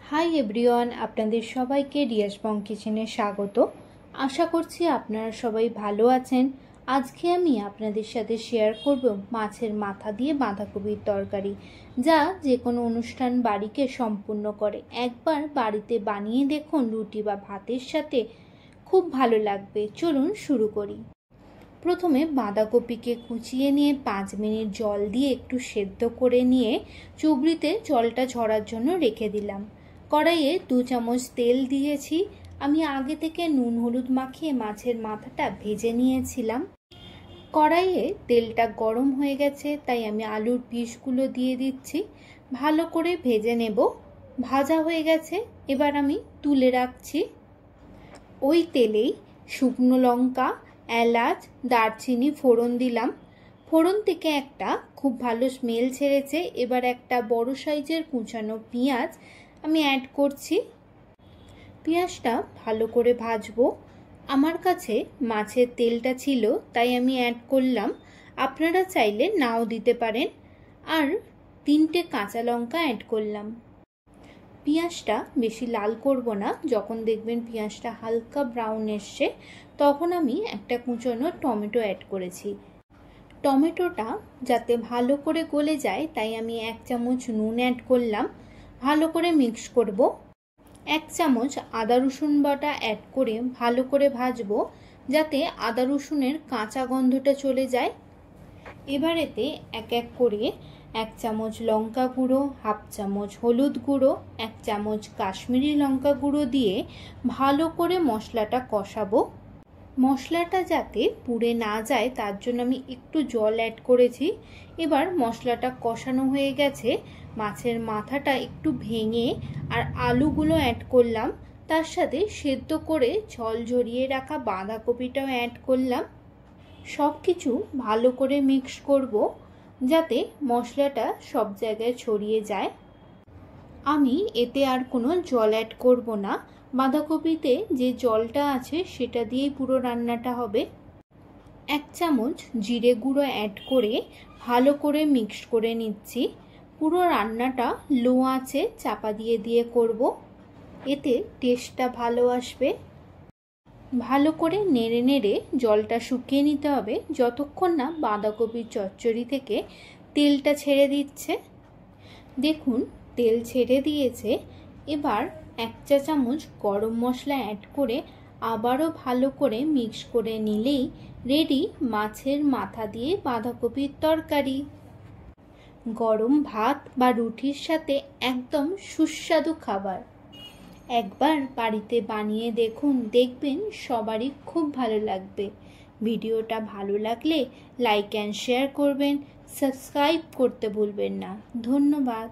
Hi everyone, আপনাদের সবাইকে রিয়াসবং কিচেনে স্বাগত। আশা করছি আপনারা সবাই ভালো আছেন। আজকে আমি আপনাদের সাথে শেয়ার করব মাছের মাথা দিয়ে বাঁধাকপির তরকারি, যা যে কোনো অনুষ্ঠান বাড়িকে সম্পূর্ণ করে। একবার বাড়িতে বানিয়ে দেখুন, রুটি বা ভাতের সাথে খুব ভালো লাগবে। চলুন শুরু করি। প্রথমে বাঁধাকপিকে কুচিয়ে নিয়ে 5 মিনিট জল দিয়ে একটু সেদ্ধ করে নিয়ে চুবড়িতে জলটা ঝরার জন্য রেখে দিলাম। কড়াইয়ে 2 চামচ তেল দিয়েছি। আমি আগে থেকে নুন হলুদ মাখিয়ে মাছের মাথাটা ভেজে নিয়েছিলাম। কড়াইয়ে তেলটা গরম হয়ে গেছে, তাই আমি আলুর পিসগুলো দিয়ে দিচ্ছি। ভালো করে ভেজে নেব। ভাজা হয়ে গেছে, এবার আমি তুলে রাখছি। ওই তেলেই শুকনো লঙ্কা, এলাচ, দারচিনি ফোড়ন দিলাম। ফোড়ন থেকে একটা খুব ভালো স্মেল ছেড়েছে। এবার একটা বড় সাইজের কুচানো পেঁয়াজ আমি অ্যাড করছি। পেঁয়াজটা ভালো করে ভাজবো। আমার কাছে মাছের তেলটা ছিল, তাই আমি অ্যাড করলাম। আপনারা চাইলে নাও দিতে পারেন। আর 3টে কাঁচা লঙ্কা অ্যাড করলাম। পেঁয়াজটা বেশি লাল করব না। যখন দেখবেন পেঁয়াজটা হালকা ব্রাউন এসছে, তখন আমি একটা কুচনো টমেটো অ্যাড করেছি। টমেটোটা যাতে ভালো করে গলে যায়, তাই আমি 1 চামচ নুন অ্যাড করলাম। ভালো করে মিক্স করব। 1 চামচ আদা রসুন বাটা অ্যাড করে ভালো করে ভাজবো, যাতে আদা রসুনের কাঁচা গন্ধটা চলে যায়। এবার এতে এক এক করে 1 চামচ লঙ্কা গুঁড়ো, 1/2 চামচ হলুদ গুঁড়ো, 1 চামচ কাশ্মীরি লঙ্কা গুঁড়ো দিয়ে ভালো করে মশলাটা কষাবো। মশলাটা যাতে পুড়ে না যায়, তার জন্য আমি একটু জল অ্যাড করেছি। এবার মশলাটা কষানো হয়ে গেছে। মাছের মাথাটা একটু ভেঙে আর আলুগুলো অ্যাড করলাম। তার সাথে সেদ্ধ করে জল ঝরিয়ে রাখা বাঁধাকপিটাও অ্যাড করলাম। সব কিছু ভালো করে মিক্স করব, যাতে মশলাটা সব জায়গায় ছড়িয়ে যায়। আমি এতে আর কোনো জল অ্যাড করব না। বাঁধাকপিতে যে জলটা আছে সেটা দিয়েই পুরো রান্নাটা হবে। 1 চামচ জিরে গুঁড়ো অ্যাড করে ভালো করে মিক্স করে নিচ্ছি। পুরো রান্নাটা লো আঁচে চাপা দিয়ে দিয়ে করব, এতে টেস্টটা ভালো আসবে। ভালো করে নেড়ে নেড়ে জলটা শুকিয়ে নিতে হবে, যতক্ষণ না বাঁধাকপির চচ্চড়ি থেকে তেলটা ছেড়ে দিচ্ছে। দেখুন, তেল ছেড়ে দিয়েছে। এবার 1 চা চামচ গরম মশলা অ্যাড করে আবারও ভালো করে মিক্স করে নিলেই রেডি মাছের মাথা দিয়ে বাঁধাকপির তরকারি। গরম ভাত বা রুটির সাথে একদম সুস্বাদু খাবার। একবার বাড়িতে বানিয়ে দেখুন, দেখবেন সবারই খুব ভালো লাগবে। ভিডিওটা ভালো লাগলে লাইক অ্যান্ড শেয়ার করবেন, সাবস্ক্রাইব করতে ভুলবেন না। ধন্যবাদ।